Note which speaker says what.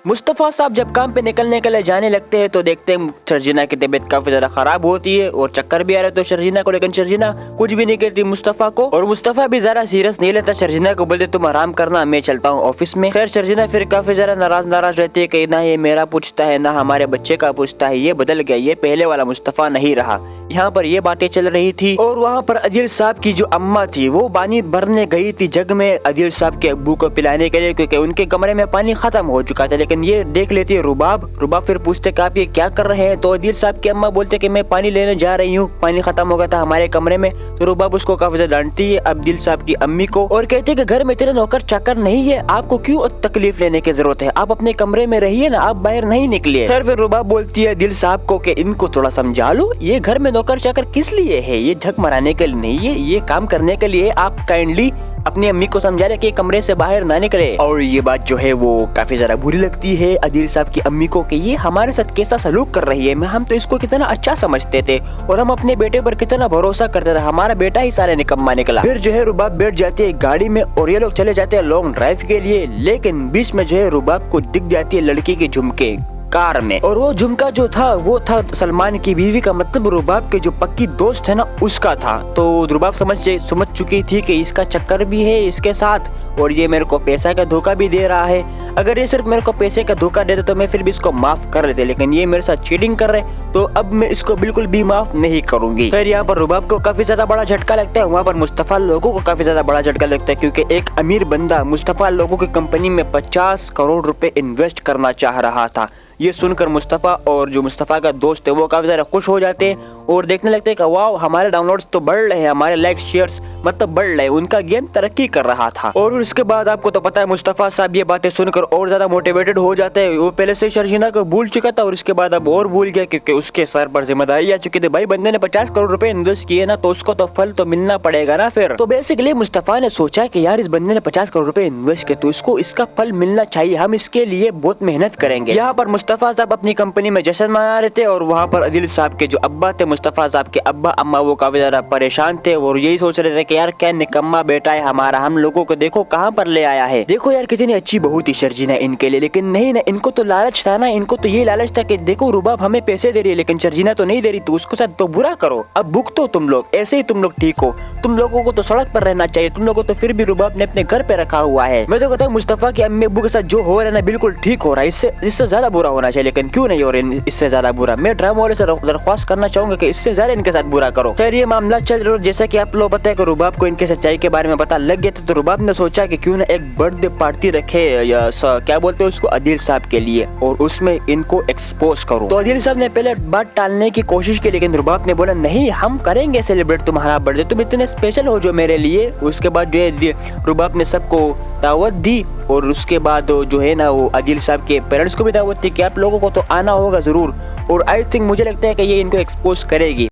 Speaker 1: मुस्तफ़ा साहब जब काम पे निकलने के लिए जाने लगते हैं तो देखते हैं शर्जीना की तबीयत काफी ज्यादा खराब होती है और चक्कर भी आ रहे तो शर्जीना को, लेकिन शर्जीना कुछ भी नहीं कहती मुस्तफ़ा को, और मुस्तफ़ा भी ज्यादा सीरियस नहीं लेता। शर्जीना को बोलते तुम आराम करना, मैं चलता हूँ ऑफिस में। खैर शर्जीना फिर काफी ज्यादा नाराज रहती है कि ना ये मेरा पूछता है ना हमारे बच्चे का पूछता है, ये बदल गया, ये पहले वाला मुस्तफ़ा नहीं रहा। यहाँ पर ये बातें चल रही थी और वहाँ पर अदील साहब की जो अम्मा थी वो पानी भरने गई थी जग में अदील साहब के अब्बू को पिलाने के लिए, क्योंकि उनके कमरे में पानी खत्म हो चुका था। लेकिन ये देख लेती है रुबाब फिर पूछते कि आप ये क्या कर रहे हैं, तो अदील साहब की अम्मा बोलते कि मैं पानी लेने जा रही हूँ, पानी खत्म हो गया था हमारे कमरे में। तो रुबाब उसको काफी ज्यादा डांटती है अदील साहब की अम्मी को और कहती है कि घर में इतने नौकर चाकर नहीं है, आपको क्यों तकलीफ लेने की जरूरत है, आप अपने कमरे में रहिए ना, आप बाहर नहीं निकलिए। फिर रुबाब बोलती है अदील साहब को कि इनको थोड़ा समझा लो, ये घर में नौकर चाकर किस लिए है, ये झक मराने के लिए नहीं है, ये काम करने के लिए। आप काइंडली अपनी अम्मी को समझा रहे कि कमरे से बाहर ना निकले। और ये बात जो है वो काफी ज्यादा बुरी लगती है अदील साहब की अम्मी को कि ये हमारे साथ कैसा सलूक कर रही है, हम तो इसको कितना अच्छा समझते थे और हम अपने बेटे पर कितना भरोसा करते थे, हमारा बेटा ही सारे निकम्मा निकला। फिर जो है रुबाब बैठ जाती है गाड़ी में और ये लोग चले जाते हैं लॉन्ग ड्राइव के लिए। लेकिन बीच में जो है रुबाब को दिख जाती है लड़की के झुमके कार में, और वो झुमका जो था वो था सलमान की बीवी का, मतलब रुबाब के जो पक्की दोस्त है ना उसका था। तो रुबाब समझ चुकी थी कि इसका चक्कर भी है इसके साथ और ये मेरे को पैसा का धोखा भी दे रहा है। अगर ये सिर्फ मेरे को पैसे का धोखा देते तो मैं फिर भी इसको माफ कर लेते, लेकिन ये मेरे साथ चीटिंग कर रहे तो अब मैं इसको बिल्कुल भी माफ नहीं करूंगी। फिर यहाँ पर रुबाब को काफी ज्यादा बड़ा झटका लगता है, वहाँ पर मुस्तफ़ा लोगों को काफी ज्यादा बड़ा झटका लगता है, क्योंकि एक अमीर बंदा मुस्तफ़ा लोगों की कंपनी में 50 करोड़ रुपए इन्वेस्ट करना चाह रहा था। ये सुनकर मुस्तफ़ा और जो मुस्तफ़ा का दोस्त है वो काफी ज्यादा खुश हो जाते हैं और देखने लगते हैं कि वाह हमारे डाउनलोड्स तो बढ़ रहे हैं, हमारे लाइक्स शेयर्स मतलब बढ़ रहे हैं, उनका गेम तरक्की कर रहा था। और उसके बाद आपको तो पता है मुस्तफ़ा साहब ये बातें सुनकर और ज्यादा मोटिवेटेड हो जाते हैं। वो पहले से शर्जीना को भूल चुका था और उसके बाद अब और भूल गया, क्योंकि उसके सर पर जिम्मेदारी आ चुकी थी। भाई बंदे ने 50 करोड़ रुपए इन्वेस्ट किए ना तो उसको तो फल तो मिलना पड़ेगा ना। फिर तो बेसिकली मुस्तफ़ा ने सोचा कि यार इस बंदे ने 50 करोड़ रुपए इन्वेस्ट किए तो इसको इसका फल मिलना चाहिए, हम इसके लिए बहुत मेहनत करेंगे। यहाँ पर मुस्तफ़ा साहब अपनी कंपनी में जश्न मना रहे थे और वहाँ पर अदील साहब के जो अब्बा थे, मुस्तफ़ा साहब के अब्बा अम्मा, वो काफी ज्यादा परेशान थे और यही सोच रहे थे कि यार क्या निकम्मा बेटा है हमारा, हम लोगों को देखो कहाँ पर ले आया है, देखो यार कितनी अच्छी बहू थी शर्जीना इनके लिए। लेकिन नहीं ना, इनको तो लालच था ना, इनको तो ये लालच था कि देखो रुबाब हमें पैसे दे रही है लेकिन शर्जीना तो नहीं दे रही, तो उसके साथ तो बुरा करो, अब भुगतो तुम लोग, ऐसे ही तुम लोग ठीक हो, तुम लोगों को तो सड़क पर रहना चाहिए, तुम लोगों को तो फिर भी रुबाब ने अपने घर पे रखा हुआ है। मैं तो कहता हूँ मुस्तफ़ा के अम्मी अब्बू के साथ जो हो रहा है ना बिल्कुल ठीक हो रहा है, इससे ज्यादा बुरा होना चाहिए, लेकिन क्यों नहीं हो रहा इससे ज्यादा बुरा। मैं ड्रामा वाले से दरख्वास्त करना चाहूंगा कि इससे ज्यादा इनके साथ बुरा करो। खैर ये मामला चल रहा है, जैसा कि आप लोग पता है कि रुबाब को इनके सच्चाई के बारे में पता लग गया था, तो रुबाब ने सोचा कि क्यों ना एक बर्थडे पार्टी रखे या क्या बोलते हैं उसको अदील साहब के लिए और उसमें इनको एक्सपोज करूं। तो अदील साहब ने पहले बात टालने की कोशिश की, लेकिन रुबाब ने बोला नहीं हम करेंगे सेलिब्रेट तुम्हारा बर्थडे, तुम इतने स्पेशल हो जो मेरे लिए। उसके बाद जो है रुबाब ने सबको दावत दी और उसके बाद जो है ना वो अदील साहब के पेरेंट्स को भी दावत थी कि आप लोगों को तो आना होगा जरूर, और आई थिंक मुझे लगता है कि ये इनको एक्सपोज करेगी।